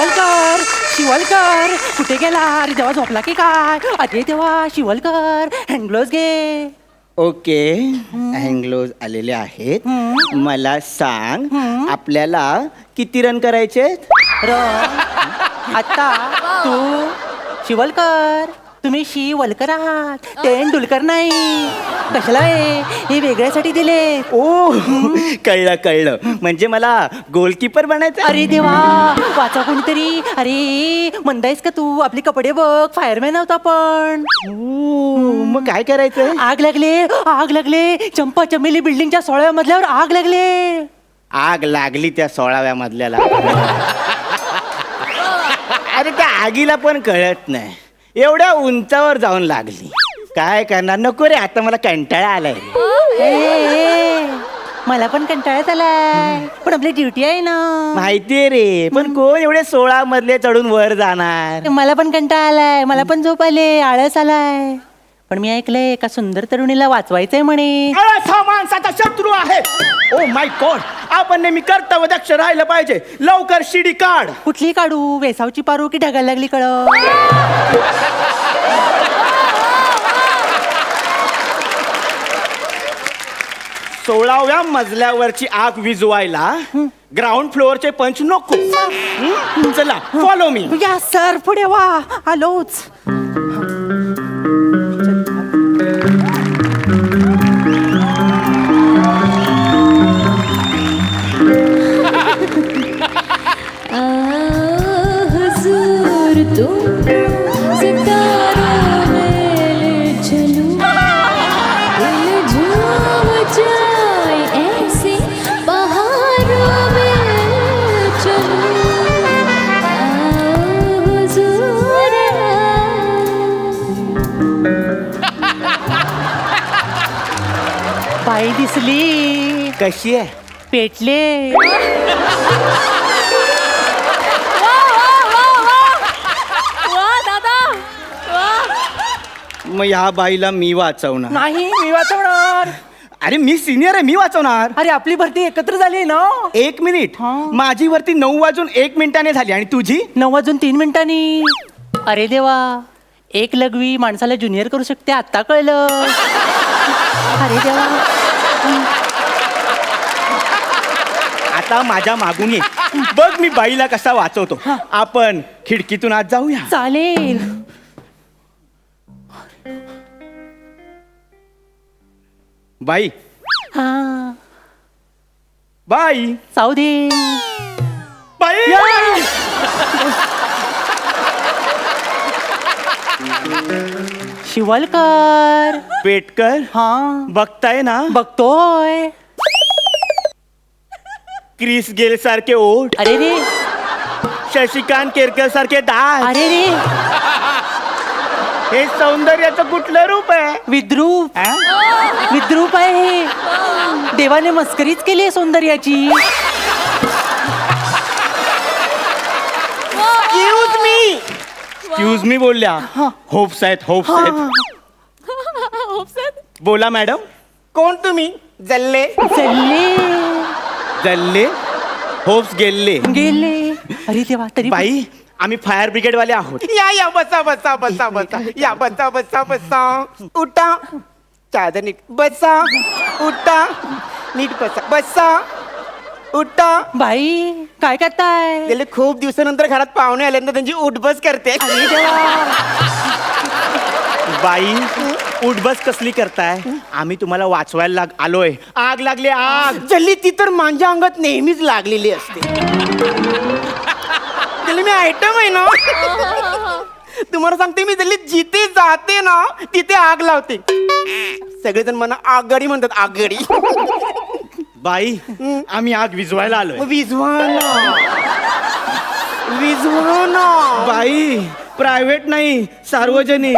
शिवलकर शिवलकर कुठे गेला? अरे देवा झोपला की काय? अरे देवा शिवलकर हँड ग्लोव्ज घे. ओके, हँगलोज आलेले आहेत. मला सांग, आपल्याला किती रन करायचे? आता तू शिवलकर, तुम्ही शिवलकर आहात, तेंडुलकर नाही. कशाला हे वेगळ्यासाठी दिले? ओ कळलं कळलं, म्हणजे मला गोलकीपर बनायचं. अरे देवा, वाचा कोणीतरी. अरे म्हणतायस का तू? आपले कपडे बघ, फायरमॅन होता पण. मग काय करायचं? आग लागले चंपा चमेली बिल्डिंगच्या 16व्या मजल्यावर आग लागले. आग लागली त्या 16व्या मजल्याला. अरे त्या आगीला पण कळत नाही, एवढ्या उंचावर जाऊन लागली. काय करणार, नको रे, आता मला कंटाळा आलाय. मला पण कंटाळाच आलाय, पण आपली ड्युटी आहे ना. माहितीये रे, पण कोण एवढे 16 मजले चढून वर जाणार? मला पण कंटाळा आलाय, मला पण झोप आले, आळस आलाय. पण मी ऐकलंय एका सुंदर तरुणीला वाचवायचंय म्हणे. हा माणसाचा शत्रू आहे. ओ माय गॉड, आपण नेहमी कर्तव्य दक्ष राहिलं पाहिजे. लवकर शिडी काढ. कुठली काढू? वेसावची पारू की ढगायला लागली कळ? 16व्या मजल्यावरची आग विझवायला ग्राउंड फ्लोअरचे पंच नको. चला फॉलो मी. या सर, पुढे वा, आलोच. बाई दिसली. कशी आहे? पेटले. मग ह्या बाईला मी वाचवणार. नाही, मी वाचवणार. अरे मी सिनियर आहे, मी वाचवणार. अरे आपली भरती एकत्र झाली ना. 1 मिनिट. माझी भरती 9:01 झाली आणि तुझी 9:03. अरे देवा, एक लघवी माणसाला ज्युनियर करू शकते, आता कळलं. अरे देवा. आता माझ्या मागून ये, बघ मी बाईला कसा वाचवतो. आपण खिडकीतून आत जाऊया. चालेल. बाई, हा, बाई, जाऊ दे. बाई. शिवलकर. पेटकर. हा, बघताय ना? बघतोय. क्रिस गेल सारखे ओठ, अरे रे, शशिकांत केरकर सारखे दात. अरे रे, हे सौंदर्याचं कुठलं रूप आहे? विद्रूप. विद्रूप आहे हे. देवाने मस्करीच केली आहे सौंदर्याची. एक्सक्यूज मी बोलल्या. होप्स आहेत, होप्स आहेत. बोला मॅडम. कोण तुम्ही? जल्ले चालले जल्ले, होप्स गेल्ले. गेले. अरे देवा, तरी बाई, आम्ही फायर ब्रिगेड वाले आहोत. या बसा बसा बसा बसा या बसा बसा बसा. उठा, चादर नीट बसा. उठा, नीट बसा. बसा, उठा. बाई, काय करताय? गेले खूप दिवसानंतर घरात पाहुणे आले ना, त्यांची उठबस करते. अरे देवा. बाई, उठबस कसली करताय? आम्ही तुम्हाला वाचवायला आलोय. आग लागली, आग. जल्ली, ती तर माझ्या अंगात नेहमीच लागलेली असते. जल्ली, मी आयटम आहे ना. तुम्हाला सांगते, मी जल्ली जिथे जाते ना तिथे आग लावते. सगळेजण मला आगगाडी म्हणतात, आगगाडी. बाई, आम्ही आग विझवायला आलोय. विझवा ना, विझवा ना. बाई, प्रायव्हेट नाही, सार्वजनिक.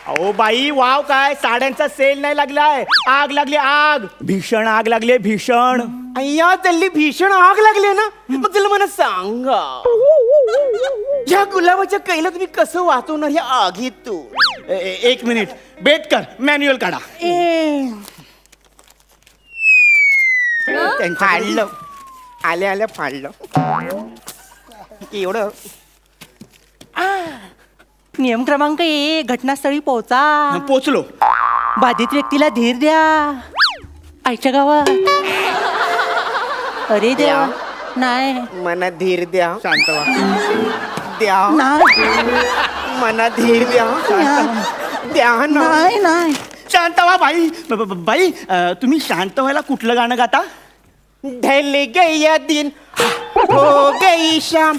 अहो बाई, वाव काय, साड्यांचा सेल नाही लागलाय. आग लागली, आग. भीषण आग लागली, भीषण. अय्या, तल्ली भीषण आग लागली ना. मग तुला मला सांगा, ह्या गुलाबाच्या कैला तुम्ही कसं वाचवणार ह्या आगीतून? 1 मिनिट, बेट कर, मॅन्युअल काढा. त्यांच्या फाडलं आल्या आल्या फाडलं एवढं नियम क्रमांक 1, घटनास्थळी पोहोचा. पोचलो. बाधित व्यक्तीला धीर द्या. आईच्या गावात. अरे देवा. नाही मनात धीर द्या. शांत व्हा. द्या नाही मनात धीर द्या. द्या ना. नाही नाही शांत व्हा बाई. बाई तुम्ही शांत व्हायला कुठलं गाणं गाता? ढल गया दिन हो गई शाम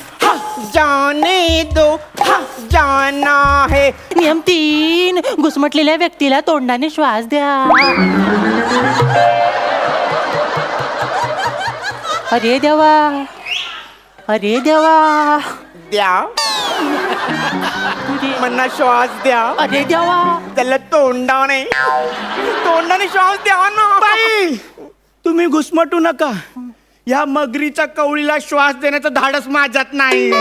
जाने दो जाना है. नियम 3, घुसमटलेल्या व्यक्तीला तोंडाने श्वास द्या. अरे देवा. अरे देवा. द्या मनात श्वास द्या. अरे देवा. त्याला तोंडाने श्वास द्या ना. बाई तुम्ही घुसमटू नका. या मगरीच्या कवळीला श्वास देण्याचं धाडस माझ्यात नाही.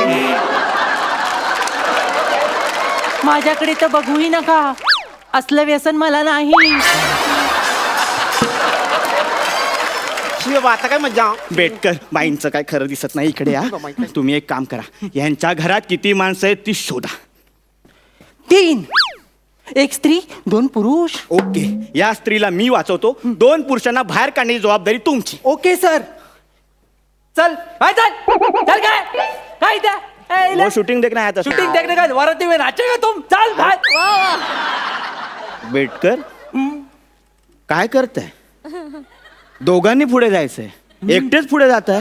माझ्याकडे तर बघूही नका. असलं व्यसन मला नाही. शिव आता काय मजा. बेटकर बाईंचं काय खरं दिसत नाही. इकडे या. तुम्ही एक काम करा. यांच्या घरात किती माणसं आहेत ती शोधा. 3, 1 स्त्री 2 पुरुष. ओके. या स्त्रीला मी वाचवतो. 2 पुरुषांना बाहेर काढण्याची जबाबदारी तुमची. Okay sir. चल काय चल चल काय काय वो शूटिंग देखना आया था. शूटिंग देखने का वराती में नाचेगा तुम. चल भाई. बेटकर काय करताय? दोघांनी पुढे जायचंय. एकटेच पुढे जात आहे.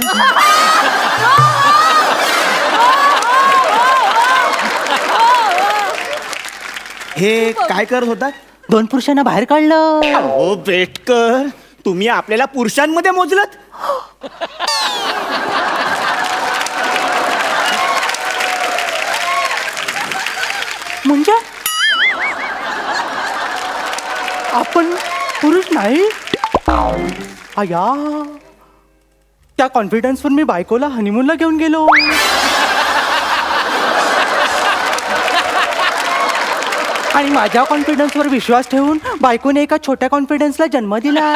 हे काय करत होतात? 2 पुरुषांना बाहेर काढलं. हो बेटकर तुम्ही आपल्याला पुरुषांमध्ये मोजलत. म्हणजे आपण पुरुष नाही. अया त्या कॉन्फिडन्सवर मी बायकोला हनीमूनला घेऊन गेलो. आणि माझ्या कॉन्फिडन्सवर विश्वास ठेवून बायकोने एका छोट्या कॉन्फिडन्सला जन्म दिला.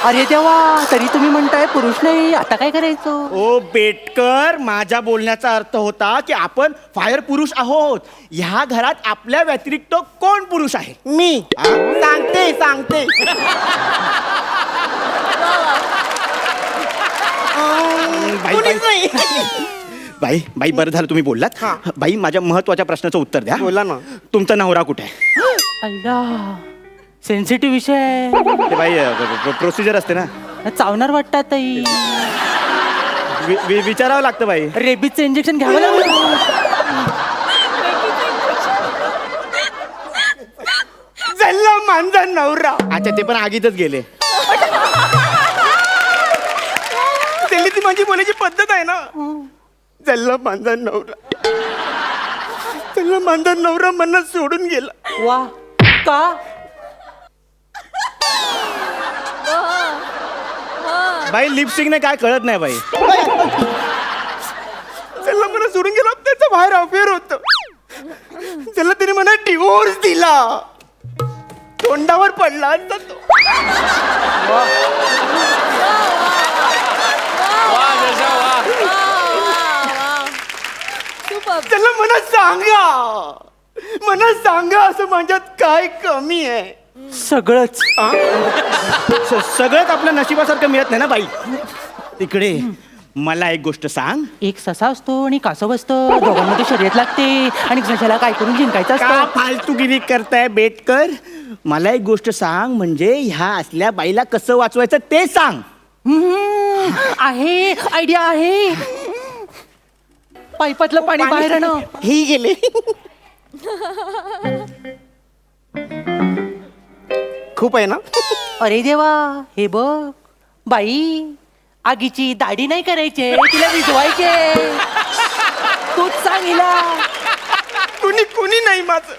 अरे देवा. तरी तुम्ही म्हणताय पुरुष नाही. आता काय करायचं? ओ बेटकर माझ्या बोलण्याचा अर्थ होता की आपण फायर पुरुष आहोत. ह्या घरात आपल्या व्यतिरिक्त कोण पुरुष आहे? मी सांगते बाई, कोणीच नाही. बाई बाई बरं झालं तुम्ही बोललात. हा. बाई माझ्या महत्वाच्या प्रश्नाचं उत्तर द्या. बोला ना. तुमचा नवरा कुठे आहे? अल्ला सेन्सिटिव्ह विषय. ते बाई प्रोसिजर असते ना. चावणार वाटतात ताई. विचारावं लागतं बाई. रेबीजचं इंजेक्शन घ्यावं लागलं. झाला माझा नवरा. अच्छा ते पण आगीतच गेले. त्याला ती माझी बोलायची पद्धत आहे ना. झाला माझा नवरा. त्याला माझा नवरा मनात सोडून गेला. वा. का? बाई लिपस्टिकने काय कळत नाही बाई. त्याला मला सोडून गेला. त्याचा बाहेर अफेअर होत. त्याला त्याने मला डिवोर्स दिला. तोंडावर पडला असता तो. त्याला मला सांगा असं माझ्यात काय कमी आहे? सगळंच. सगळंच आपल्या नशिबासारखं मिळत नाही ना बाई. तिकडे मला एक गोष्ट सांग. एक ससा असतो आणि कासव असतं. दोघांमध्ये शर्यत लागते आणि सशाला काय करून जिंकायचं का असतं. फालतूगिरी करताय बेटकर? मला एक गोष्ट सांग. म्हणजे ह्या असल्या बाईला कसं वाचवायचं ते सांग. आहे आयडिया आहे. पाईपातलं पाणी बाहेर आणं. ही गेले. खूप आहे ना. अरे देवा. हे बघ बाई आगीची दाढी नाही करायचे. तिला विजवायचे. तूच सांग हिला. कुणी नाही माझं.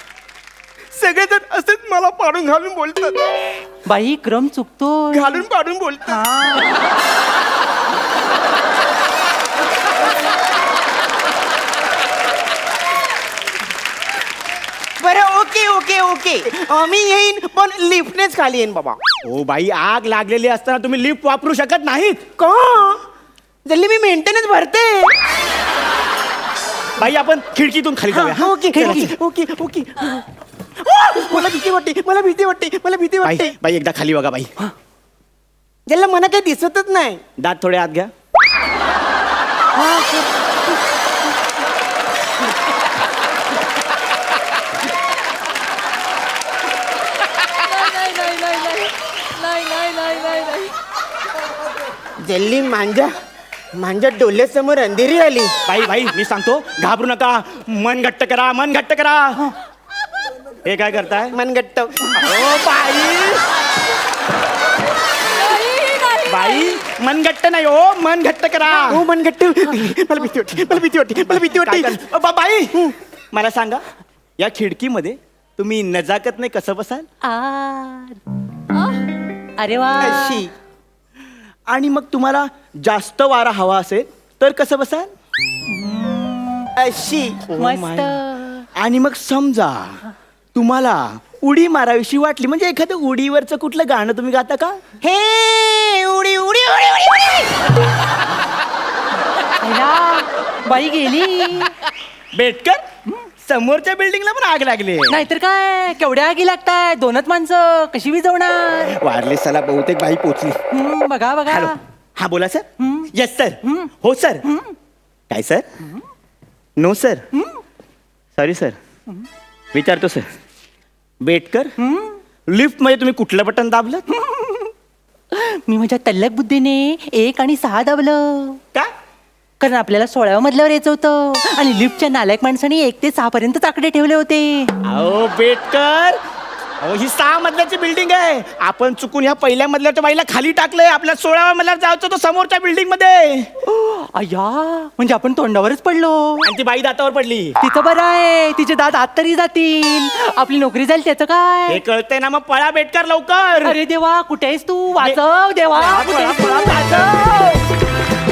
सगळेजण असेच मला पाडून घालून बोलतात. बाई क्रम चुकतो. घालून पाडून बोलतात. बरं ओके मी येईन पण लिफ्टनेच खाली येईन बाबा. ओ बाई, आग लागलेली असताना तुम्ही लिफ्ट वापरू शकत नाहीत. का जल्ली मी मेंटेनन्स भरते. बाई, आपण खिडकीतून खाली जाऊया. हा? ओके खिडकी. Okay okay. मला भीती वाटते, मला भीती वाटते, मला भीती बाई वाटते. बाई, एकदा खाली बघा बाई. ज्याला मला काही दिसतच नाही. दात थोडे आत घ्या. जल्ली माझ्या डोळ्यासमोर अंधेरी आली. बाई बाई, मी सांगतो, घाबरू नका. मन घट्ट करा, मन घट्ट करा. हे काय करताय? मनगट्ट. ओ बाई, बाई, मन घट्ट नाही हो, मन घट्ट करा. हो मनगट्ट. मला भीती वाटते, मला भीती वाटते, मला भीती काय वाटते. कर- बाई, मला सांगा, या खिडकीमध्ये तुम्ही नजाकत नाही कसं बसाल? अरे वा. अशी आणि मग तुम्हाला जास्त वारा हवा असेल तर कसं बसाल? अशी. मस्त. आणि मग समजा तुम्हाला उडी मारावीशी वाटली, म्हणजे एखादं उडीवरचं कुठलं गाणं तुम्ही गाता का? हे उडी उडी उडी उडी उडी. अय्या, बाई गेली. बेटकर, समोरच्या बिल्डिंगला पण आग लागली. नाहीतर काय, केवढ्या आगी लागताय, दोनच माणसं कशी विजवणार. वायरलेसला बहुतेक बाई पोचली. बघा बघा. हॅलो, हा बोला सर. हम्म. Yes sir. हो सर. काय sir? No sir. Sorry sir. विचारतो सर. बेटकर, लिफ्ट मध्ये तुम्ही कुठलं बटन दाबलं? मी माझ्या तल्लक बुद्धीने 1 आणि 6 दाबलं. का? कारण आपल्याला 16व्या मजल्यावर यायचं होतं आणि लिफ्टच्या नालायक माणसाने 1 ते 6 पर्यंत आकडे ठेवले होते. अहो बेटकर, अहो ही 6 मजल्याची बिल्डिंग आहे. आपण चुकून ह्या पहिल्या मजल्याच्या बाईला खाली टाकलंय. आपल्या 16व्या मजल्यावर जायचं होतं समोरच्या बिल्डिंग मध्ये. अय्या, म्हणजे आपण तोंडावरच पडलो. आणि ती बाई दातावर पडली. तिचं बरं आहे, तिचे दात आत तरी जातील. आपली नोकरी जाईल त्याचं हे काय. कळतंय ना, मग पळा बेटकर लवकर. अरे देवा, कुठे आहेस तू? वाचव देवा, पळा, कुठे आहेस पळा, तू? पळा, वाचव.